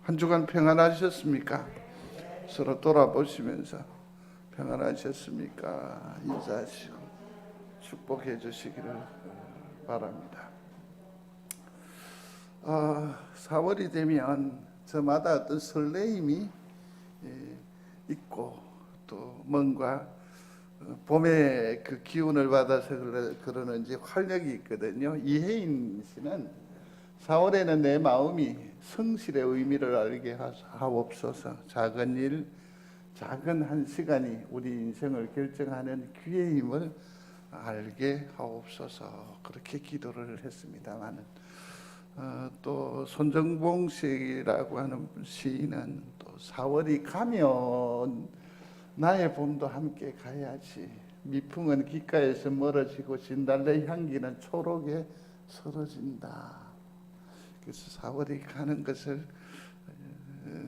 한 주간 평안하셨습니까? 서로 돌아보시면서 평안하셨습니까? 인사하시고 축복해 주시기를 바랍니다. 4월이 되면 저마다 어떤 설레임이 있고 또 뭔가 봄의 그 기운을 받아서 그러는지 활력이 있거든요. 이혜인 씨는 4월에는 내 마음이 성실의 의미를 알게 하옵소서. 작은 일, 작은 한 시간이 우리 인생을 결정하는 귀의 힘을 알게 하옵소서. 그렇게 기도를 했습니다만은 또 손정봉 씨라고 하는 시인은 또 4월이 가면 나의 봄도 함께 가야지. 미풍은 귓가에서 멀어지고 진달래 향기는 초록에 서러진다. 그래서 4월이 가는 것을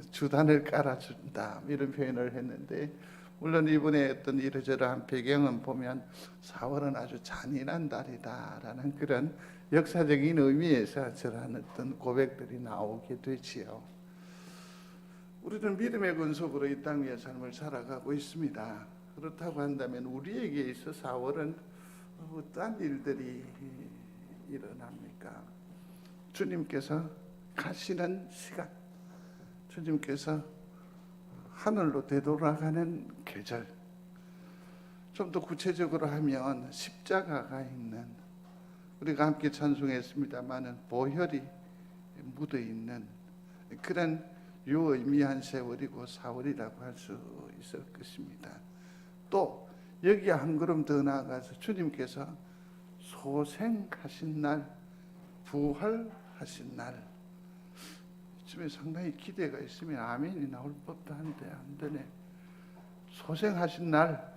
주단을 깔아준다 이런 표현을 했는데, 물론 이분의 어떤 이러저러한 배경은 보면 4월은 아주 잔인한 달이다라는 그런 역사적인 의미에서 저러한 어떤 고백들이 나오게 되지요. 우리는 믿음의 근속으로 이 땅 위의 삶을 살아가고 있습니다. 그렇다고 한다면 우리에게 있어 4월은 어떠한 일들이 일어납니까? 주님께서 가시는 시간, 주님께서 하늘로 되돌아가는 계절, 좀 더 구체적으로 하면 십자가가 있는, 우리가 함께 찬송했습니다마는 보혈이 묻어 있는 그런 유의미한 세월이고 4월이라고 할 수 있을 것입니다. 또 여기 한 걸음 더 나아가서 주님께서 소생하신 날, 부활하신 날, 이쯤에 상당히 기대가 있으면 아멘이 나올 법도 한데 안 되네. 소생하신 날,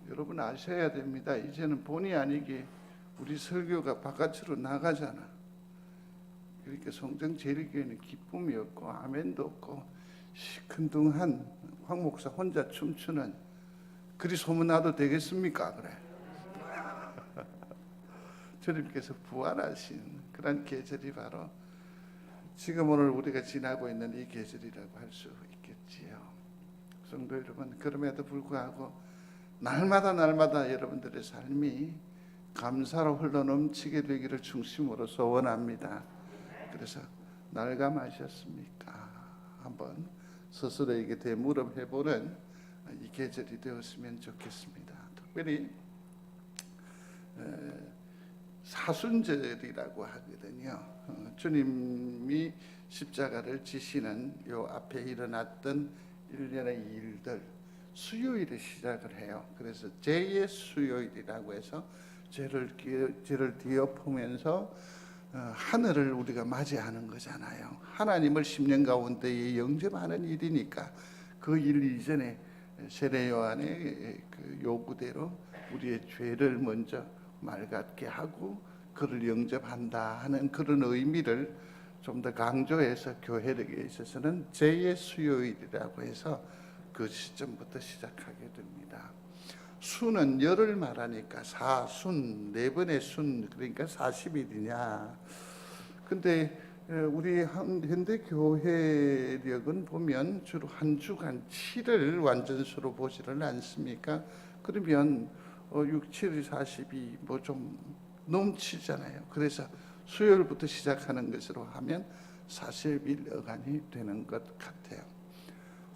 여러분 아셔야 됩니다. 이제는 본의 아니게 우리 설교가 바깥으로 나가잖아. 그러니까 성정 재림교회는 기쁨이 없고 아멘도 없고 시큰둥한 황 목사 혼자 춤추는, 그리 소문나도 되겠습니까? 그래. 주님께서 부활하신 그런 계절이 바로 지금 오늘 우리가 지나고 있는 이 계절이라고 할 수 있겠지요. 성도 여러분, 그럼에도 불구하고 날마다 여러분들의 삶이 감사로 흘러넘치게 되기를 중심으로 소원합니다. 그래서 날감하셨습니까? 한번 스스로에게 되물음해보는 이 계절이 되었으면 좋겠습니다. 특별히 사순절이라고 하거든요. 주님이 십자가를 지시는 요 앞에 일어났던 일련의 일들, 수요일에 시작을 해요. 그래서 제2의 수요일이라고 해서 죄를 뒤엎으면서 하늘을 우리가 맞이하는 거잖아요. 하나님을 10년 가운데에 영접하는 일이니까 그 일 이전에 세례 요한의 그 요구대로 우리의 죄를 먼저 맑게 하고 그를 영접한다 하는 그런 의미를 좀 더 강조해서 교회력에 있어서는 제2의 수요일이라고 해서 그 시점부터 시작하게 됩니다. 수는 열을 말하니까 사순, 네 번의 순, 그러니까 40일이냐. 근데 우리 현대 교회력은 보면 주로 한 주간 7을 완전수로 보지를 않습니까? 그러면 6, 7, 42 뭐 좀 넘치잖아요. 그래서 수요일부터 시작하는 것으로 하면 40일 어간이 되는 것 같아요.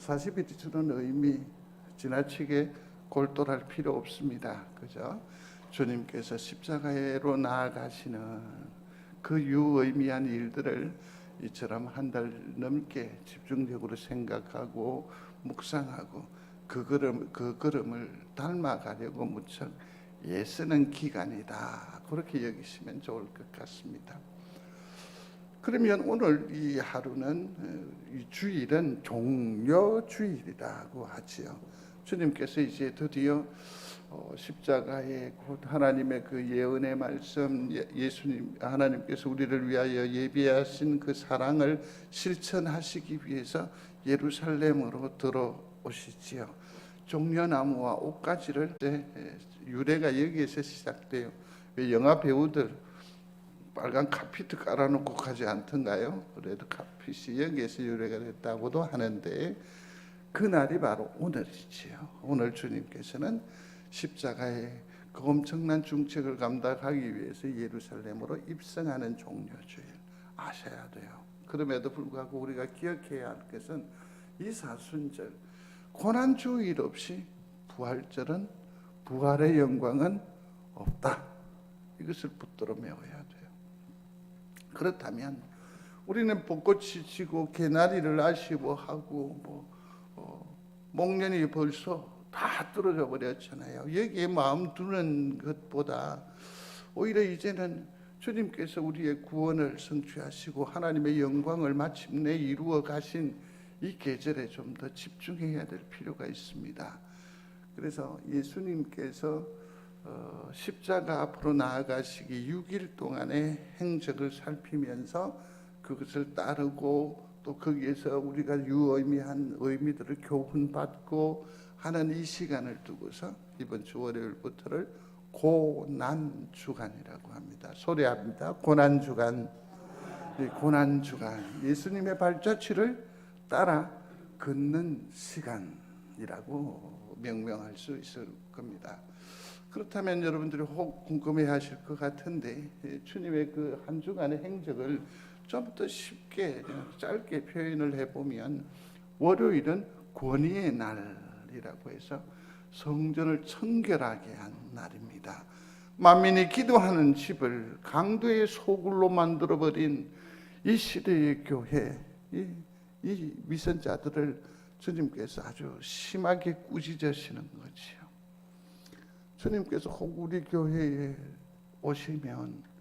40일이 주는 의미 지나치게 골똘할 필요 없습니다. 그죠? 주님께서 십자가로 나아가시는 그 유의미한 일들을 이처럼 한 달 넘게 집중적으로 생각하고 묵상하고 그 걸음을 닮아가려고 무척 애쓰는 기간이다. 그렇게 여기시면 좋을 것 같습니다. 그러면 오늘 이 하루는, 이 주일은 종려주일이라고 하지요. 주님께서 이제 드디어 십자가에 곧 하나님의 그 예언의 말씀, 예수님 하나님께서 우리를 위하여 예비하신 그 사랑을 실천하시기 위해서 예루살렘으로 들어오시지요. 종려나무와 옷가지를, 유래가 여기에서 시작돼요. 영화 배우들 빨간 카피트 깔아놓고 가지 않던가요? 레드 카핏이 여기에서 유래가 됐다고도 하는데 그날이 바로 오늘이지요. 오늘 주님께서는 십자가의 그 엄청난 중책을 감당하기 위해서 예루살렘으로 입성하는 종려주일 아셔야 돼요. 그럼에도 불구하고 우리가 기억해야 할 것은 이 사순절 고난주일 없이 부활절은 부활의 영광은 없다. 이것을 붙들어 메워야 돼요. 그렇다면 우리는 벚꽃이 지고 개나리를 아쉬워하고 목련이 벌써 다 떨어져 버렸잖아요. 여기에 마음 두는 것보다 오히려 이제는 주님께서 우리의 구원을 성취하시고 하나님의 영광을 마침내 이루어 가신 이 계절에 좀 더 집중해야 될 필요가 있습니다. 그래서 예수님께서 십자가 앞으로 나아가시기 6일 동안의 행적을 살피면서 그것을 따르고 또 거기에서 우리가 유의미한 의미들을 교훈받고 하는 이 시간을 두고서 이번 주 월요일부터를 고난주간이라고 합니다. 소리합니다. 고난주간. 고난주간, 예수님의 발자취를 따라 걷는 시간이라고 명명할 수 있을 겁니다. 그렇다면 여러분들이 혹 궁금해하실 것 같은데 주님의 그 한 주간의 행적을 좀 더 쉽게 짧게 표현을 해보면 월요일은 권위의 날이라고 해서 성전을 청결하게 한 날입니다. 만민이 기도하는 집을 강도의 소굴로 만들어버린 이 시대의 교회, 이 위선자들을 주님께서 아주 심하게 꾸짖으시는 거지요. 주님께서 혹 우리 교회에 오시면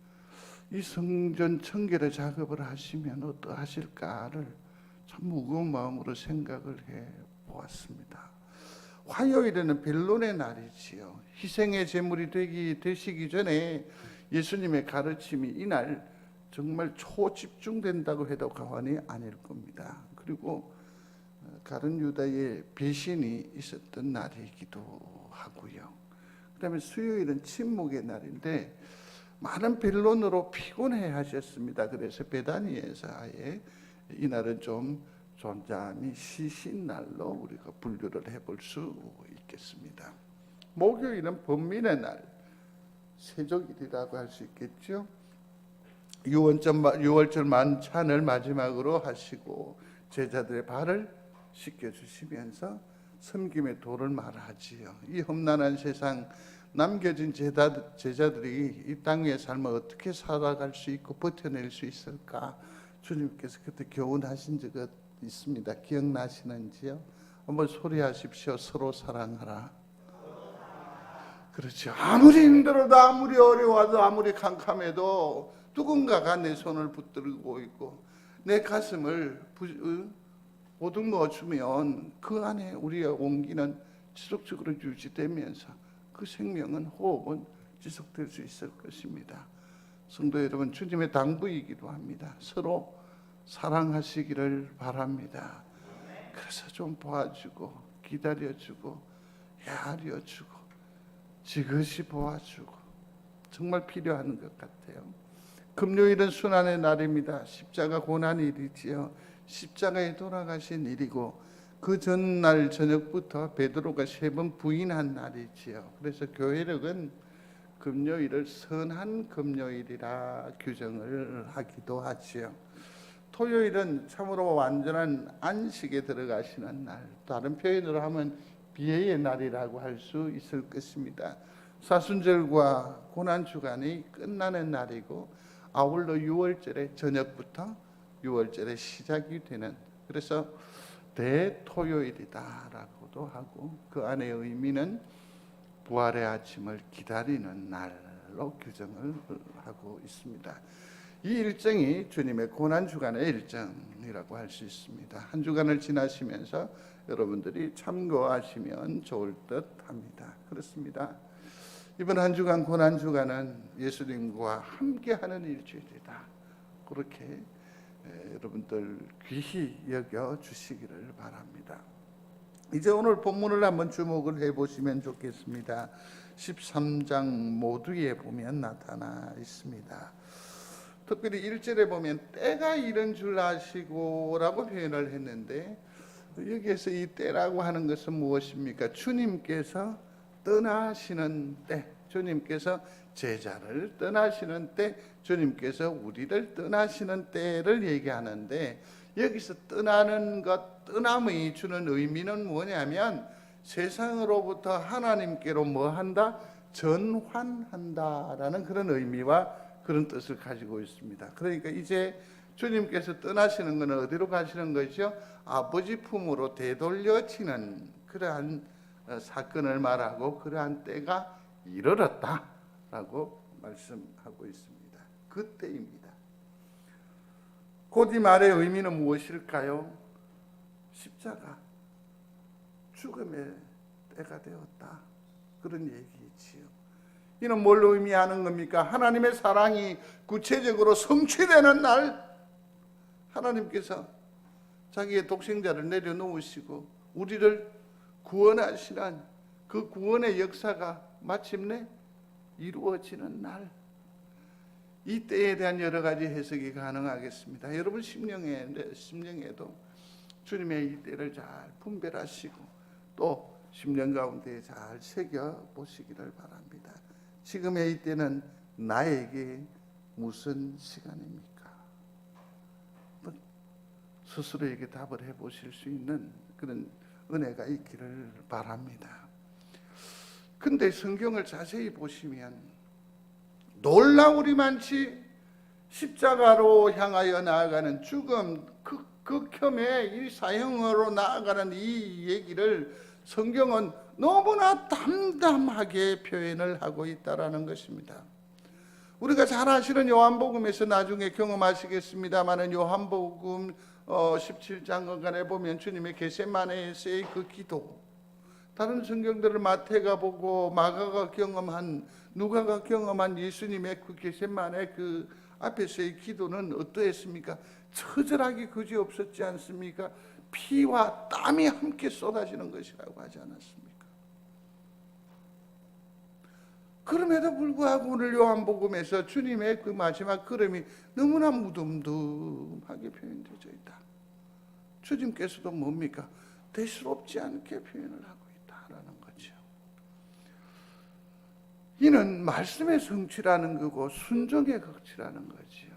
이 성전 청결의 작업을 하시면 어떠하실까를 참 무거운 마음으로 생각을 해 보았습니다. 화요일에는 변론의 날이지요. 희생의 제물이 되시기 전에 예수님의 가르침이 이날 정말 초집중된다고 해도 과언이 아닐 겁니다. 그리고 가룟 유다의 배신이 있었던 날이기도 하고요. 그다음에 수요일은 침묵의 날인데 많은 변론으로 피곤해 하셨습니다. 그래서 베다니에서 아예 이날은 좀 잠잠히 쉬신 날로 우리가 분류를 해볼 수 있겠습니다. 목요일은 번민의 날, 세족일이라고 할 수 있겠죠. 유월절 만찬을 마지막으로 하시고 제자들의 발을 씻겨주시면서 섬김의 도를 말하지요. 이 험난한 세상 남겨진 제자들이 이 땅의 삶을 어떻게 살아갈 수 있고 버텨낼 수 있을까 주님께서 그때 교훈하신 적이 있습니다. 기억나시는지요? 한번 소리하십시오. 서로 사랑하라. 그렇죠. 아무리 힘들어도 아무리 어려워도 아무리 캄캄해도 누군가가 내 손을 붙들고 있고 내 가슴을 보듬어 주면 그 안에 우리의 온기는 지속적으로 유지되면서 그 생명은 호흡은 지속될 수 있을 것입니다. 성도 여러분, 주님의 당부이기도 합니다. 서로 사랑하시기를 바랍니다. 그래서 좀 도와주고 기다려주고 헤아려주고 지그시 보아주고 정말 필요한 것 같아요. 금요일은 순환의 날입니다. 십자가 고난일이지요. 십자가에 돌아가신 일이고 그 전날 저녁부터 베드로가 3번 부인한 날이지요. 그래서 교회력은 금요일을 선한 금요일이라 규정을 하기도 하지요. 토요일은 참으로 완전한 안식에 들어가시는 날, 다른 표현으로 하면 비애의 날이라고 할 수 있을 것입니다. 사순절과 고난주간이 끝나는 날이고 아울러 6월절의 저녁부터 6월절의 시작이 되는, 그래서 대토요일이다라고도 하고 그 안의 의미는 부활의 아침을 기다리는 날로 규정을 하고 있습니다. 이 일정이 주님의 고난주간의 일정이라고 할 수 있습니다. 한 주간을 지나시면서 여러분들이 참고하시면 좋을 듯 합니다. 그렇습니다. 이번 한 주간 고난주간은 예수님과 함께하는 일주일이다. 그렇게 여러분들 귀히 여겨 주시기를 바랍니다. 이제 오늘 본문을 한번 주목을 해보시면 좋겠습니다. 13장 모두에 보면 나타나 있습니다. 특별히 1절에 보면 때가 이른 줄 아시고 라고 표현을 했는데, 여기에서 이 때라고 하는 것은 무엇입니까? 주님께서 떠나시는 때, 주님께서 제자를 떠나시는 때, 주님께서 우리를 떠나시는 때를 얘기하는데, 여기서 떠나는 것, 떠남의 주는 의미는 뭐냐면 세상으로부터 하나님께로 뭐 한다? 전환한다라는 그런 의미와 그런 뜻을 가지고 있습니다. 그러니까 이제 주님께서 떠나시는 것은 어디로 가시는 것이요? 아버지 품으로 되돌려지는 그러한 사건을 말하고 그러한 때가 이르렀다라고 말씀하고 있습니다. 그 때입니다. 곧 이 말의 의미는 무엇일까요? 십자가, 죽음의 때가 되었다, 그런 얘기지요. 이는 뭘 의미하는 겁니까? 하나님의 사랑이 구체적으로 성취되는 날, 하나님께서 자기의 독생자를 내려놓으시고 우리를 구원하시는 그 구원의 역사가 마침내 이루어지는 날, 이 때에 대한 여러 가지 해석이 가능하겠습니다. 여러분 심령에도 주님의 이 때를 잘 분별하시고 또 심령 가운데 잘 새겨 보시기를 바랍니다. 지금의 이 때는 나에게 무슨 시간입니까? 스스로에게 답을 해보실 수 있는 그런 은혜가 있기를 바랍니다. 근데 성경을 자세히 보시면 놀라우리만치 십자가로 향하여 나아가는 죽음, 극혐의 이 사형으로 나아가는 이 얘기를 성경은 너무나 담담하게 표현을 하고 있다라는 것입니다. 우리가 잘 아시는 요한복음에서 나중에 경험하시겠습니다마는 요한복음 17장간에 보면 주님의 겟세마네에서의 그 기도, 다른 성경들을 마태가 보고 마가가 경험한, 누가가 경험한 예수님의 그 겟세마네 그 앞에서의 기도는 어떠했습니까? 처절하게 그지없었지 않습니까? 피와 땀이 함께 쏟아지는 것이라고 하지 않았습니까? 그럼에도 불구하고 오늘 요한복음에서 주님의 그 마지막 걸음이 너무나 무덤덤하게 표현되어 있다. 주님께서도 뭡니까? 대수롭지 않게 표현을 하고 있다라는 거죠. 이는 말씀의 성취라는 거고 순종의 극치라는 거지요.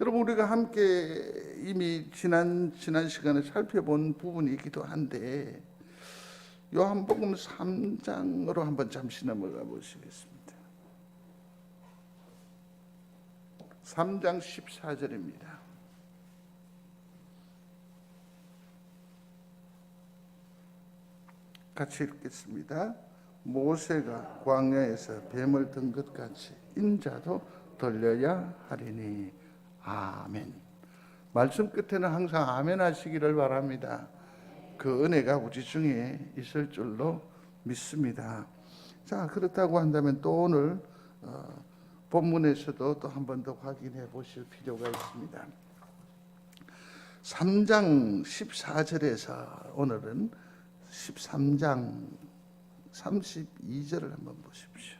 여러분, 우리가 함께 이미 지난 시간에 살펴본 부분이기도 한데 요한복음 3장으로 한번 잠시 넘어가 보시겠습니다. 3장 14절입니다. 같이 읽겠습니다. 모세가 광야에서 뱀을 든 것 같이 인자도 들려야 하리니. 아멘. 말씀 끝에는 항상 아멘 하시기를 바랍니다. 그 은혜가 우리 중에 있을 줄로 믿습니다. 자, 그렇다고 한다면 또 오늘 본문에서도 또 한 번 더 확인해 보실 필요가 있습니다. 3장 14절에서 오늘은 13장 32절을 한번 보십시오.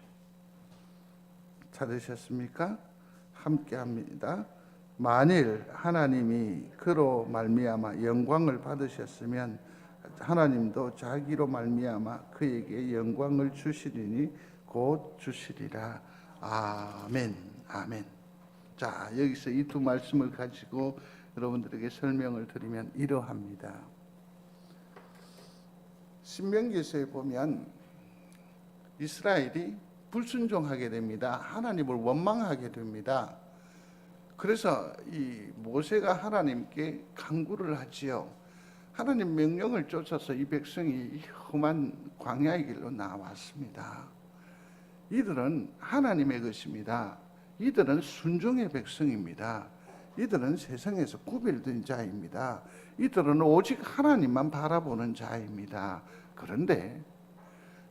찾으셨습니까? 함께 합니다. 만일 하나님이 그로 말미암아 영광을 받으셨으면 하나님도 자기로 말미암아 그에게 영광을 주시리니 곧 주시리라. 아멘. 아멘. 자, 여기서 이 두 말씀을 가지고 여러분들에게 설명을 드리면 이러합니다. 신명기서에 보면 이스라엘이 불순종하게 됩니다. 하나님을 원망하게 됩니다. 그래서 이 모세가 하나님께 간구를 하지요. 하나님 명령을 쫓아서 이 백성이 험한 광야의 길로 나왔습니다. 이들은 하나님의 것입니다. 이들은 순종의 백성입니다. 이들은 세상에서 구별된 자입니다. 이들은 오직 하나님만 바라보는 자입니다. 그런데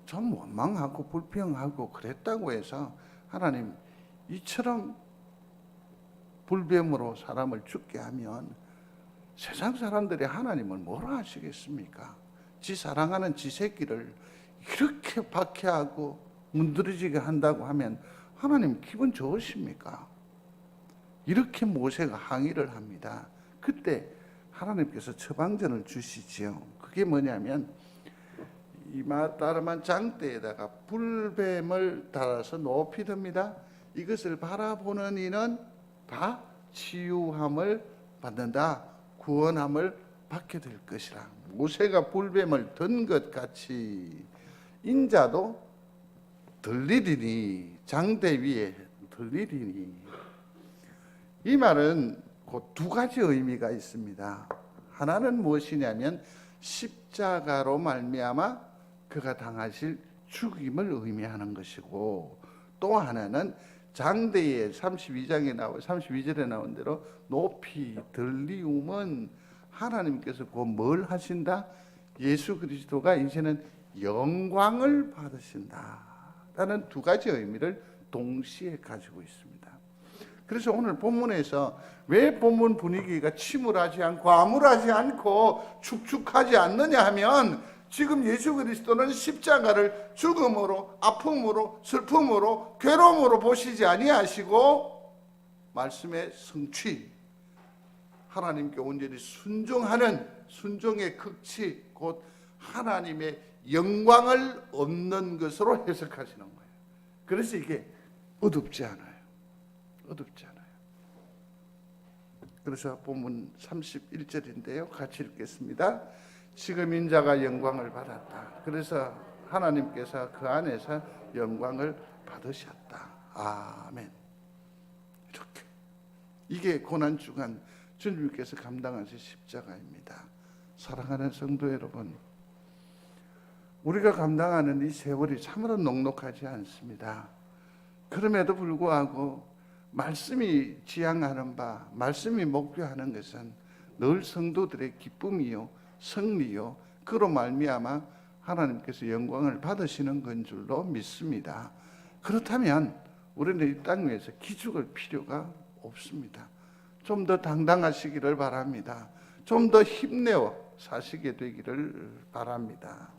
좀 원망하고 불평하고 그랬다고 해서 하나님 이처럼 불뱀으로 사람을 죽게 하면 세상 사람들이 하나님을 뭐라 하시겠습니까? 지 사랑하는 지 새끼를 이렇게 박해하고 문드러지게 한다고 하면 하나님 기분 좋으십니까? 이렇게 모세가 항의를 합니다. 그때 하나님께서 처방전을 주시지요. 그게 뭐냐면 이마따름한 장대에다가 불뱀을 달아서 높이 듭니다. 이것을 바라보는 이는 다 치유함을 받는다, 구원함을 받게 될 것이라. 모세가 불뱀을 든 것 같이 인자도 들리리니, 장대 위에 들리리니. 이 말은 곧 두 가지 의미가 있습니다. 하나는 무엇이냐면 십자가로 말미암아 그가 당하실 죽임을 의미하는 것이고, 또 하나는 장대에 32절에 나온 대로 높이 들리움은 하나님께서 곧 뭘 하신다? 예수 그리스도가 이제는 영광을 받으신다 라는 두 가지 의미를 동시에 가지고 있습니다. 그래서 오늘 본문에서 왜 본문 분위기가 침울하지 않고 암울하지 않고 축축하지 않느냐 하면, 지금 예수 그리스도는 십자가를 죽음으로, 아픔으로, 슬픔으로, 괴로움으로 보시지 아니하시고 말씀의 성취, 하나님께 온전히 순종하는 순종의 극치, 곧 하나님의 영광을 얻는 것으로 해석하시는 거예요. 그래서 이게 어둡지 않아요. 어둡지 않아요. 그래서 본문 31절인데요. 같이 읽겠습니다. 지금 인자가 영광을 받았다. 그래서 하나님께서 그 안에서 영광을 받으셨다. 아멘. 이렇게. 이게 고난주간 주님께서 감당하신 십자가입니다. 사랑하는 성도 여러분, 우리가 감당하는 이 세월이 참으로 넉넉하지 않습니다. 그럼에도 불구하고 말씀이 지향하는 바, 말씀이 목표하는 것은 늘 성도들의 기쁨이요, 승리요, 그로 말미암아 하나님께서 영광을 받으시는 건 줄로 믿습니다. 그렇다면 우리는 이 땅 위에서 기죽을 필요가 없습니다. 좀 더 당당하시기를 바랍니다. 좀 더 힘내어 사시게 되기를 바랍니다.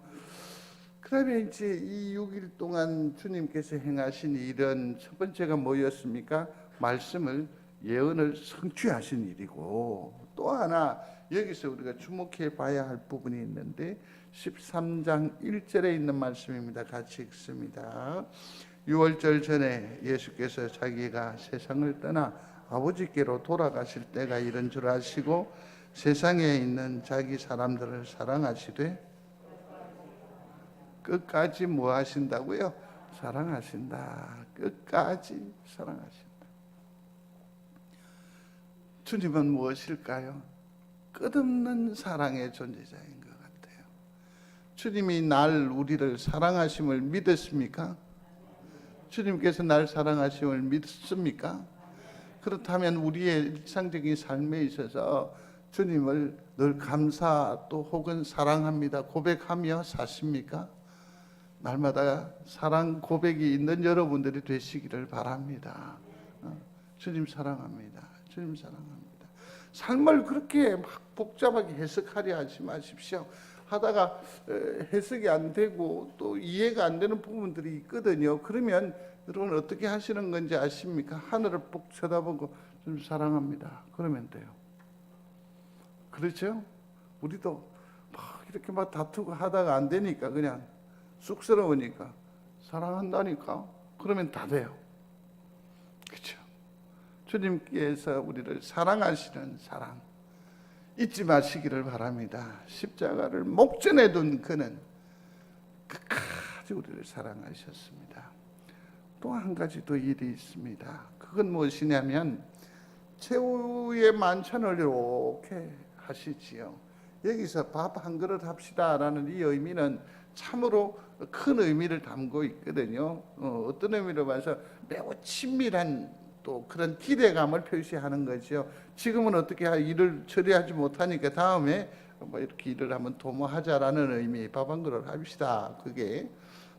그다음에 이제 이 6일 동안 주님께서 행하신 일은 첫 번째가 뭐였습니까? 말씀을, 예언을 성취하신 일이고, 또 하나 여기서 우리가 주목해 봐야 할 부분이 있는데 13장 1절에 있는 말씀입니다. 같이 읽습니다. 유월절 전에 예수께서 자기가 세상을 떠나 아버지께로 돌아가실 때가 이른 줄 아시고 세상에 있는 자기 사람들을 사랑하시되, 끝까지 뭐 하신다고요? 사랑하신다. 끝까지 사랑하신다. 주님은 무엇일까요? 끝없는 사랑의 존재자인 것 같아요. 주님이 우리를 사랑하심을 믿었습니까? 주님께서 날 사랑하심을 믿습니까? 그렇다면 우리의 일상적인 삶에 있어서 주님을 늘 감사 또 혹은 사랑합니다 고백하며 사십니까? 날마다 사랑 고백이 있는 여러분들이 되시기를 바랍니다. 주님 사랑합니다. 주님 사랑합니다. 삶을 그렇게 막 복잡하게 해석하려 하지 마십시오. 하다가 해석이 안 되고 또 이해가 안 되는 부분들이 있거든요. 그러면 여러분 어떻게 하시는 건지 아십니까? 하늘을 꼭 쳐다보고 좀 사랑합니다. 그러면 돼요. 그렇죠? 우리도 막 이렇게 막 다투고 하다가 안 되니까 그냥 쑥스러우니까 사랑한다니까 그러면 다 돼요. 그렇죠? 주님께서 우리를 사랑하시는 사랑 잊지 마시기를 바랍니다. 십자가를 목전에 둔 그는 끝까지 우리를 사랑하셨습니다. 또 한 가지 또 일이 있습니다. 그건 무엇이냐면 최후의 만찬을 이렇게 하시지요. 여기서 밥 한 그릇 합시다라는 이 의미는 참으로 큰 의미를 담고 있거든요. 어떤 의미로 봐서 매우 친밀한 또 그런 기대감을 표시하는 거죠. 지금은 어떻게 일을 처리하지 못하니까 다음에 뭐 이렇게 일을 한번 도모하자라는 의미, 밥 한 그릇 합시다. 그게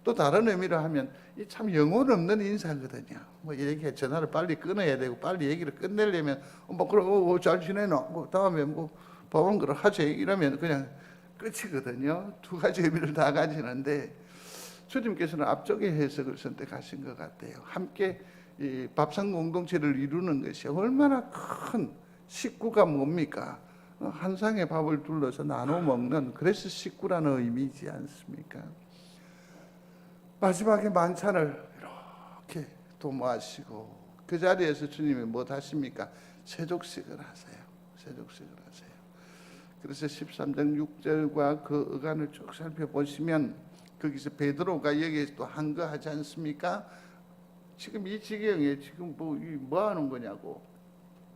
또 다른 의미로 하면 이 참 영혼 없는 인사거든요. 뭐 얘기해 전화를 빨리 끊어야 되고 빨리 얘기를 끝내려면 뭐 그럼 잘 지내노? 뭐 다음에 뭐 밥 한 그릇 하지 이러면 그냥 끝이거든요. 두 가지 의미를 다 가지는데 주님께서는 앞쪽의 해석을 선택하신 것 같아요. 함께 이 밥상 공동체를 이루는 것이 얼마나 큰 식구가 뭡니까? 한 상의 밥을 둘러서 나눠 먹는, 그래서 식구라는 의미이지 않습니까? 마지막에 만찬을 이렇게 도모하시고 그 자리에서 주님이 뭐 하십니까? 세족식을 하세요. 세족식을 하세요. 그래서 13장 6절과 그 어간을 쭉 살펴보시면 거기서 베드로가 여기에 또 한 거 하지 않습니까? 지금 이 지경에 지금 뭐 하는 거냐고.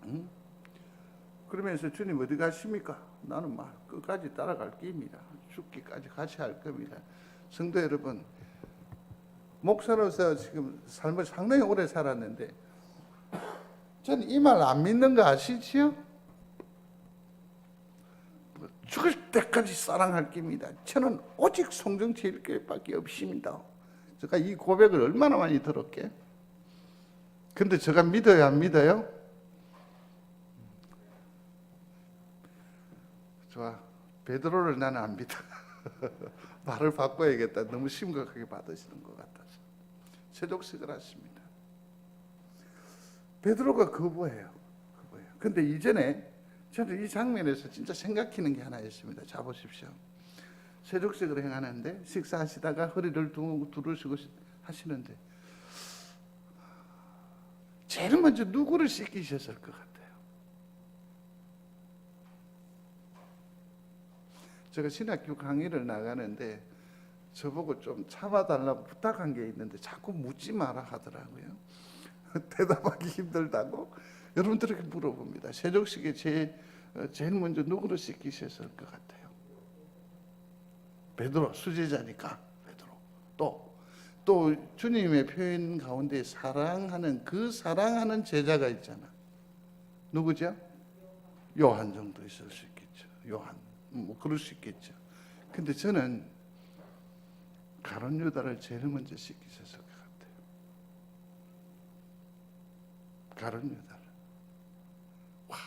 응? 그러면서 주님 어디 가십니까? 나는 막 끝까지 따라갈 겁니다. 죽기까지 같이 할 겁니다. 성도 여러분, 목사로서 지금 삶을 상당히 오래 살았는데 저는 이 말 안 믿는 거 아시지요? 죽을 때까지 사랑할 겁니다. 저는 오직 성정제일교회밖에 없습니다. 제가 이 고백을 얼마나 많이 들었게. 근데 제가 믿어요, 안 믿어요? 좋아. 베드로를 나는 안 믿어. 말을 바꿔야겠다. 너무 심각하게 받으시는 것 같아서. 세족식을 하십니다. 베드로가 거부해요. 근데 이전에 저는 이 장면에서 진짜 생각히는 게 하나 있습니다. 자 보십시오. 세족식을 행하는데 식사하시다가 허리를 두르시고 하시는데 제일 먼저 누구를 씻기셨을 것 같아요? 제가 신학교 강의를 나가는데 저보고 좀 참아달라고 부탁한 게 있는데 자꾸 묻지 마라 하더라고요. 대답하기 힘들다고 여러분들에게 물어봅니다. 세족식에 제일 먼저 누구를 씻기셨을 것 같아요? 베드로, 수제자니까 베드로. 또 주님의 표현 가운데 사랑하는 그 사랑하는 제자가 있잖아. 누구죠? 요한 정도 있을 수 있겠죠. 요한. 뭐 그럴 수 있겠죠. 근데 저는 가룟 유다를 제일 먼저 씻기셨을 것 같아요. 가룟 유다를. 와,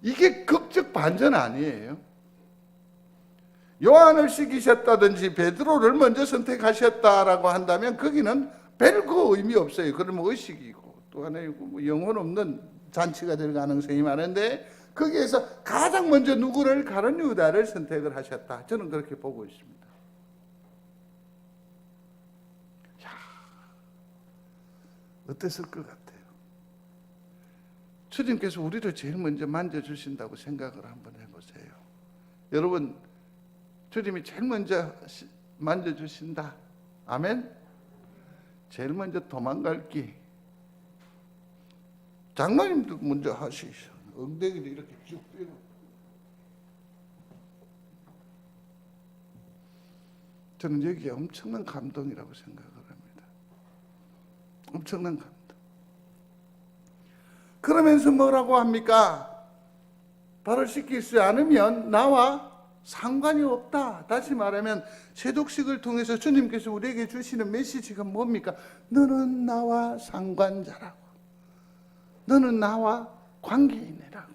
이게 극적 반전 아니에요? 요한을 씻기셨다든지 베드로를 먼저 선택하셨다라고 한다면 거기는 별거 의미 없어요. 그러면 의식이고 또 하나의 뭐 영혼 없는 잔치가 될 가능성이 많은데 거기에서 가장 먼저 누구를? 가룟 유다를 선택을 하셨다. 저는 그렇게 보고 있습니다. 야, 어땠을 것 같아요? 주님께서 우리를 제일 먼저 만져주신다고 생각을 한번 해보세요. 여러분, 주님이 제일 먼저 만져주신다. 아멘? 제일 먼저 도망갈 기. 장로님도 먼저 하시죠. 엉덩이를 이렇게 쭉 펴고. 저는 여기에 엄청난 감동이라고 생각을 합니다. 엄청난 감동. 그러면서 뭐라고 합니까? 발을 씻기지 않으면 나와 상관이 없다. 다시 말하면 세족식을 통해서 주님께서 우리에게 주시는 메시지가 뭡니까? 너는 나와 상관자라고. 너는 나와 관계인이라고.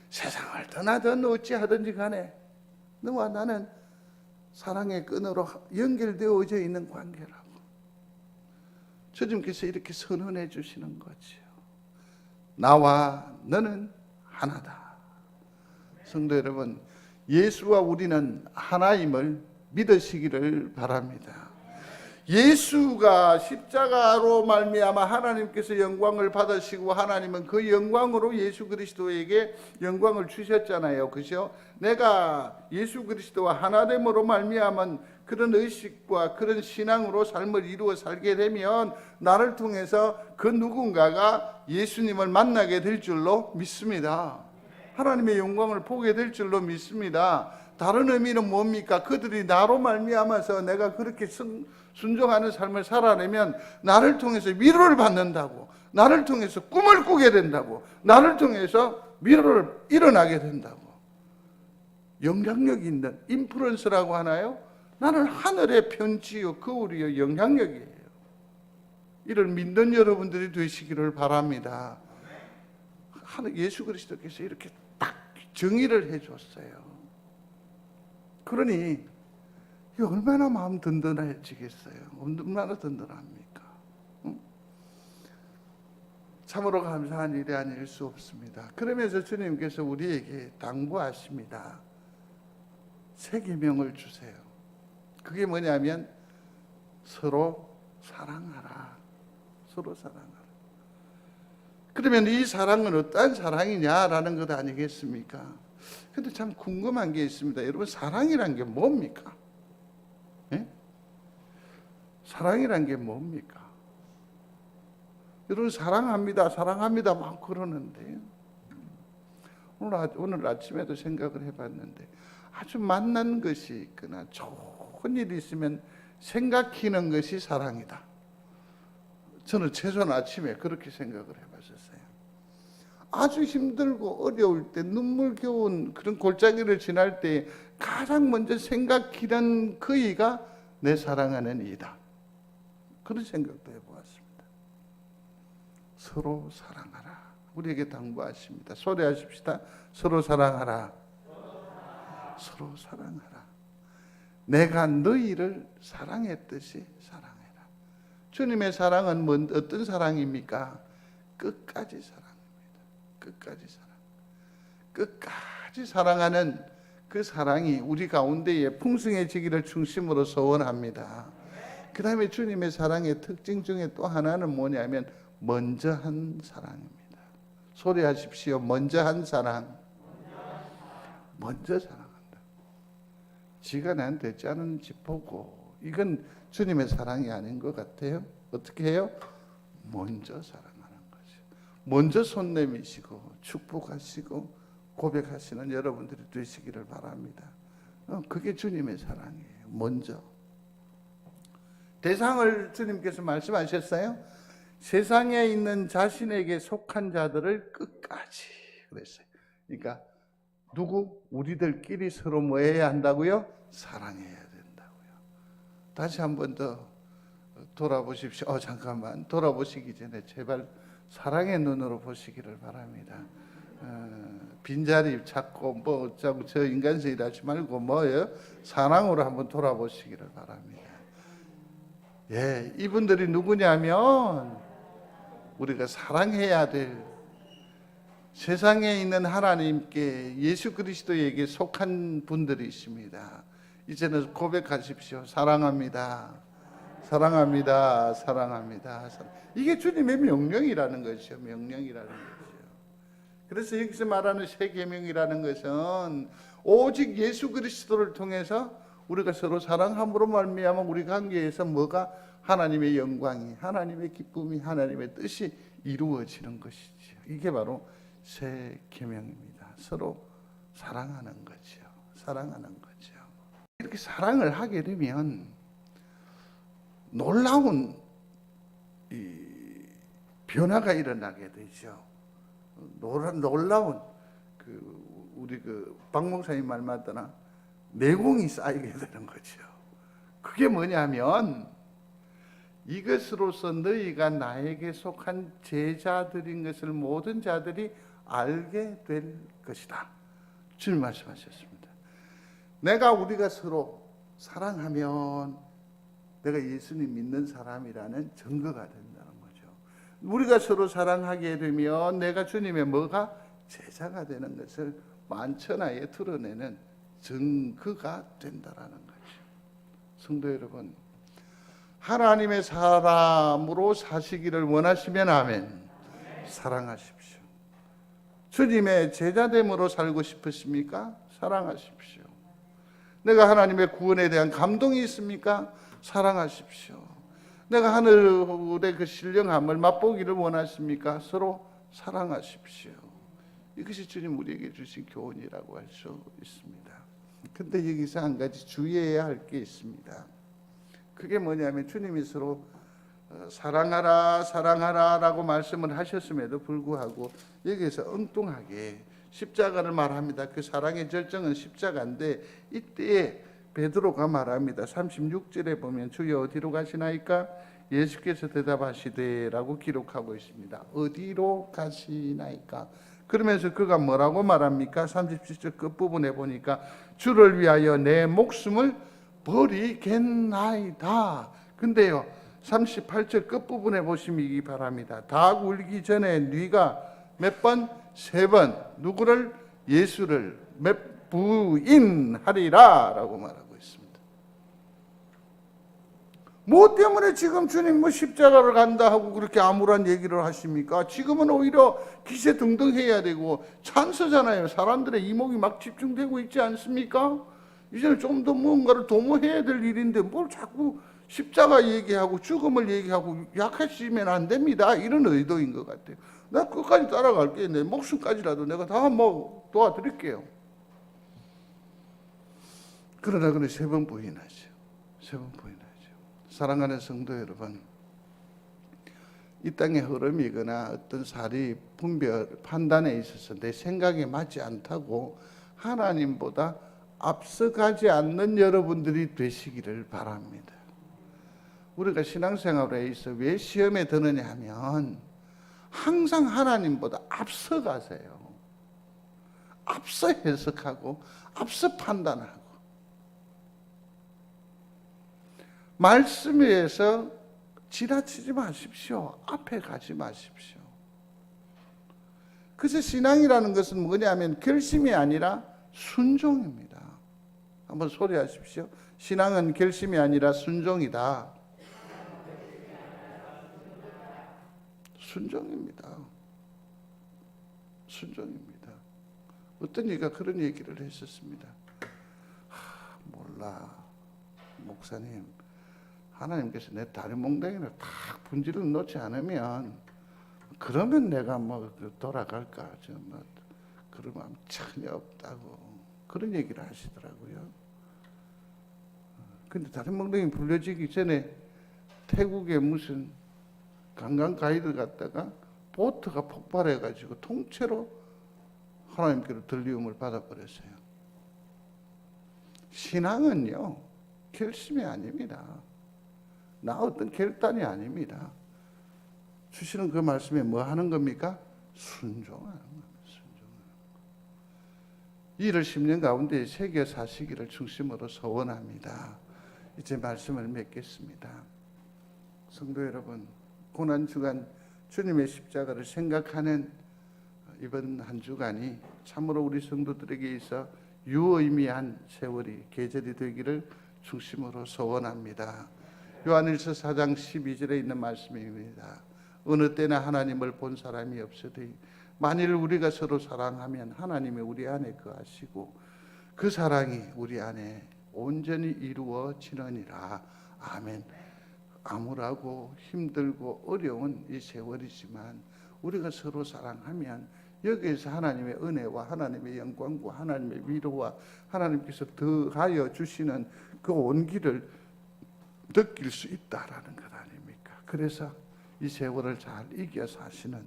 세상을 떠나든 어찌하든지 간에 너와 나는 사랑의 끈으로 연결되어져 있는 관계라고. 주님께서 이렇게 선언해 주시는 거지요. 나와 너는 하나다. 성도 여러분, 예수와 우리는 하나임을 믿으시기를 바랍니다. 예수가 십자가로 말미암아 하나님께서 영광을 받으시고 하나님은 그 영광으로 예수 그리스도에게 영광을 주셨잖아요. 그죠? 내가 예수 그리스도와 하나됨으로 말미암은 그런 의식과 그런 신앙으로 삶을 이루어 살게 되면 나를 통해서 그 누군가가 예수님을 만나게 될 줄로 믿습니다. 하나님의 영광을 보게 될 줄로 믿습니다. 다른 의미는 뭡니까? 그들이 나로 말미암아서 내가 그렇게 순종하는 삶을 살아내면 나를 통해서 위로를 받는다고, 나를 통해서 꿈을 꾸게 된다고, 나를 통해서 위로를 일어나게 된다고. 영향력 있는 인플루언서라고 하나요? 나는 하늘의 편지요 거울이요 영향력이에요. 이를 믿는 여러분들이 되시기를 바랍니다. 예수 그리스도께서 이렇게 딱 정의를 해줬어요. 그러니 이 얼마나 마음 든든해지겠어요? 얼마나 든든합니까? 응? 참으로 감사한 일이 아닐 수 없습니다. 그러면서 주님께서 우리에게 당부하십니다. 새 계명을 주세요. 그게 뭐냐면 서로 사랑하라. 서로 사랑하라. 그러면 이 사랑은 어떠한 사랑이냐라는 것 아니겠습니까? 근데 참 궁금한 게 있습니다. 여러분, 사랑이란 게 뭡니까? 예? 사랑이란 게 뭡니까? 여러분, 사랑합니다, 사랑합니다 막 그러는데 오늘 아침에도 생각을 해봤는데 아주 만난 것이 있거나 좋은 일이 있으면 생각히는 것이 사랑이다. 저는 최소한 아침에 그렇게 생각을 해봤었어요. 아주 힘들고 어려울 때 눈물겨운 그런 골짜기를 지날 때 가장 먼저 생각히는 그이가 내 사랑하는 이다. 그런 생각도 해보았습니다. 서로 사랑하라. 우리에게 당부하십니다. 소리하십시다. 서로 사랑하라. 서로 사랑하라. 내가 너희를 사랑했듯이 사랑해라. 주님의 사랑은 어떤 사랑입니까? 끝까지 사랑입니다. 끝까지 사랑. 끝까지 사랑하는 그 사랑이 우리 가운데에 풍성해지기를 중심으로 소원합니다. 그 다음에 주님의 사랑의 특징 중에 또 하나는 뭐냐면 먼저 한 사랑입니다. 소리하십시오. 먼저 한 사랑. 먼저 사랑한다. 지가 나한테 됐지 않은지 보고 이건 주님의 사랑이 아닌 것 같아요. 어떻게 해요? 먼저 사랑하는 거죠. 먼저 손 내미시고 축복하시고 고백하시는 여러분들이 되시기를 바랍니다. 그게 주님의 사랑이에요. 먼저. 대상을 주님께서 말씀하셨어요. 세상에 있는 자신에게 속한 자들을 끝까지 그랬어요. 그러니까 누구? 우리들끼리 서로 뭐 해야 한다고요? 사랑해야 된다고요. 다시 한 번 더 돌아보십시오. 잠깐만. 돌아보시기 전에 제발 사랑의 눈으로 보시기를 바랍니다. 빈자리 찾고 뭐 어쩌고 저 인간성 일하지 말고 뭐예요? 사랑으로 한번 돌아보시기를 바랍니다. 예, 이분들이 누구냐면 우리가 사랑해야 될 세상에 있는 하나님께 예수 그리스도에게 속한 분들이 있습니다. 이제는 고백하십시오. 사랑합니다. 사랑합니다. 사랑합니다. 이게 주님의 명령이라는 것이죠. 명령이라는 것이죠. 그래서 여기서 말하는 새 계명이라는 것은 오직 예수 그리스도를 통해서 우리가 서로 사랑함으로 말미암아 우리 관계에서 뭐가 하나님의 영광이, 하나님의 기쁨이, 하나님의 뜻이 이루어지는 것이죠. 이게 바로 새 계명입니다. 서로 사랑하는 거죠. 사랑하는 거죠. 이렇게 사랑을 하게 되면 놀라운 변화가 일어나게 되죠. 놀라운 우리 박 목사님 말 맞더나 내공이 쌓이게 되는 거죠. 그게 뭐냐면 이것으로서 너희가 나에게 속한 제자들인 것을 모든 자들이 알게 될 것이다. 주님 말씀하셨습니다. 우리가 서로 사랑하면 내가 예수님 믿는 사람이라는 증거가 된다는 거죠. 우리가 서로 사랑하게 되면 내가 주님의 뭐가 제자가 되는 것을 만천하에 드러내는 증거가 된다라는 거죠. 성도 여러분, 하나님의 사람으로 사시기를 원하시면 아멘. 사랑하십시오. 주님의 제자됨으로 살고 싶으십니까? 사랑하십시오. 내가 하나님의 구원에 대한 감동이 있습니까? 사랑하십시오. 내가 하늘의 그 신령함을 맛보기를 원하십니까? 서로 사랑하십시오. 이것이 주님 우리에게 주신 교훈이라고 할 수 있습니다. 근데 여기서 한 가지 주의해야 할 게 있습니다. 그게 뭐냐면 주님이 서로 사랑하라 사랑하라 라고 말씀을 하셨음에도 불구하고 여기에서 엉뚱하게 십자가를 말합니다. 그 사랑의 절정은 십자가인데 이때에 베드로가 말합니다. 36절에 보면 주여 어디로 가시나이까? 예수께서 대답하시되 라고 기록하고 있습니다. 어디로 가시나이까? 그러면서 그가 뭐라고 말합니까? 37절 끝부분에 보니까 주를 위하여 내 목숨을 버리겠나이다. 근데요 38절 끝부분에 보시기 바랍니다. 닭 울기 전에 네가 몇 번? 3번 누구를? 예수를 몇 부인하리라 라고 말하고 있습니다. 뭐 때문에 지금 주님 뭐 십자가를 간다 하고 그렇게 암울한 얘기를 하십니까? 지금은 오히려 기세등등해야 되고 찬스잖아요. 사람들의 이목이 막 집중되고 있지 않습니까? 이제는 좀 더 뭔가를 도모해야 될 일인데 뭘 자꾸 십자가 얘기하고 죽음을 얘기하고 약해지면 안 됩니다. 이런 의도인 것 같아요. 나 끝까지 따라갈게. 내 목숨까지라도 내가 다 뭐 도와드릴게요. 그러나 그는 3번 부인하죠. 3번 부인하죠. 사랑하는 성도 여러분, 이 땅의 흐름이거나 어떤 사리 분별 판단에 있어서 내 생각에 맞지 않다고 하나님보다 앞서가지 않는 여러분들이 되시기를 바랍니다. 우리가 신앙생활에 있어 왜 시험에 드느냐 하면 항상 하나님보다 앞서가세요. 앞서 해석하고 앞서 판단하고 말씀 위에서 지나치지 마십시오. 앞에 가지 마십시오. 그래서 신앙이라는 것은 뭐냐면 결심이 아니라 순종입니다. 한번 소리하십시오. 신앙은 결심이 아니라 순종이다. 순종입니다. 순종입니다. 어떤 이가 그런 얘기를 했었습니다. 몰라 목사님, 하나님께서 내 다리 몽둥이를 탁 분지를 놓지 않으면 그러면 내가 뭐 돌아갈까? 뭐 그런 마음 전혀 없다고 그런 얘기를 하시더라고요. 근데 다리 몽둥이 불려지기 전에 태국에 무슨 관광 가이드 갔다가 보트가 폭발해가지고 통째로 하나님께로 들리움을 받아버렸어요. 신앙은요 결심이 아닙니다. 나 어떤 결단이 아닙니다. 주시는 그 말씀에 뭐 하는 겁니까? 순종하는 겁니다. 이를 10년 가운데 새겨 사시기를 중심으로 소원합니다. 이제 말씀을 맺겠습니다. 성도 여러분, 고난주간 주님의 십자가를 생각하는 이번 한 주간이 참으로 우리 성도들에게 있어 유의미한 세월이 계절이 되기를 중심으로 소원합니다. 요한일서 4장 12절에 있는 말씀입니다. 어느 때나 하나님을 본 사람이 없으되 만일 우리가 서로 사랑하면 하나님이 우리 안에 거하시고 그 사랑이 우리 안에 온전히 이루어지느니라. 아멘. 암울하고 힘들고 어려운 이 세월이지만 우리가 서로 사랑하면 여기에서 하나님의 은혜와 하나님의 영광과 하나님의 위로와 하나님께서 더하여 주시는 그 온기를 느낄 수 있다라는 것 아닙니까? 그래서 이 세월을 잘 이겨 사시는,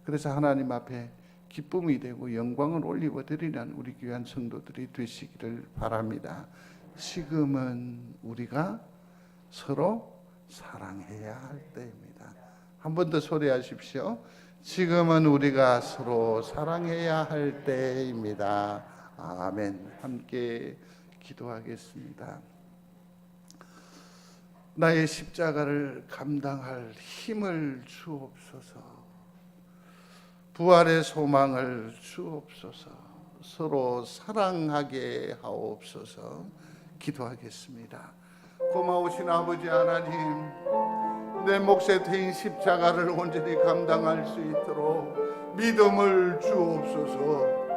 그래서 하나님 앞에 기쁨이 되고 영광을 올리고 드리는 우리 귀한 성도들이 되시기를 바랍니다. 지금은 우리가 서로 사랑해야 할 때입니다. 한 번 더 소리하십시오. 지금은 우리가 서로 사랑해야 할 때입니다. 아멘. 함께 기도하겠습니다. 나의 십자가를 감당할 힘을 주옵소서. 부활의 소망을 주옵소서. 서로 사랑하게 하옵소서. 기도하겠습니다. 고마우신 아버지 하나님, 내 몫에 대인 십자가를 온전히 감당할 수 있도록 믿음을 주옵소서.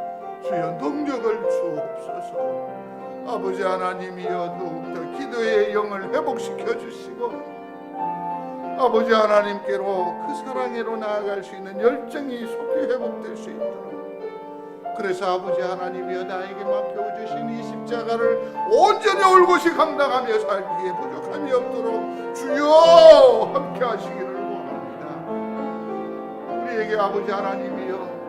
주여 능력을 주옵소서. 아버지 하나님이여 더욱더 기도의 영을 회복시켜 주시고 아버지 하나님께로 그 사랑으로 나아갈 수 있는 열정이 속히 회복될 수 있도록, 그래서 아버지 하나님이여 나에게 맡겨주신 이 십자가를 온전히 올곧이 감당하며 살기에 부족함이 없도록 주여 함께 하시기를 원합니다. 우리에게 아버지 하나님이여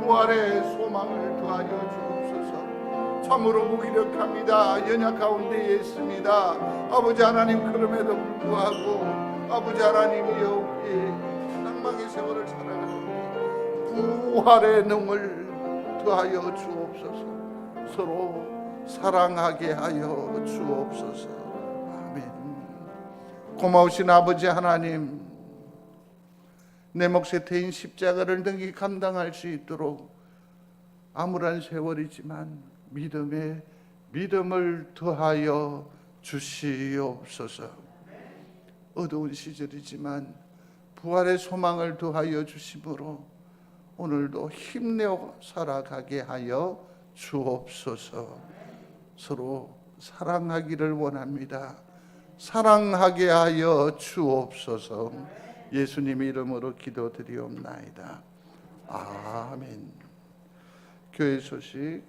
부활의 소망을 더하여 주옵소서. 참으로 무기력합니다. 연약 가운데 있습니다. 아버지 하나님, 그럼에도 불구하고 아버지 하나님이여 우리의 낭망의 세월을 살아가는데 부활의 능을 더하여 주옵소서. 서로 사랑하게 하여 주옵소서. 아멘. 고마우신 아버지 하나님, 내 몫에 대인 십자가를 능히 감당할 수 있도록 암울한 세월이지만 믿음에 믿음을 더하여 주시옵소서. 어두운 시절이지만 부활의 소망을 더하여 주심으로 오늘도 힘내어 살아가게 하여 주옵소서. 서로 사랑하기를 원합니다. 사랑하게 하여 주옵소서. 예수님 이름으로 기도드리옵나이다. 아멘. 교회 소식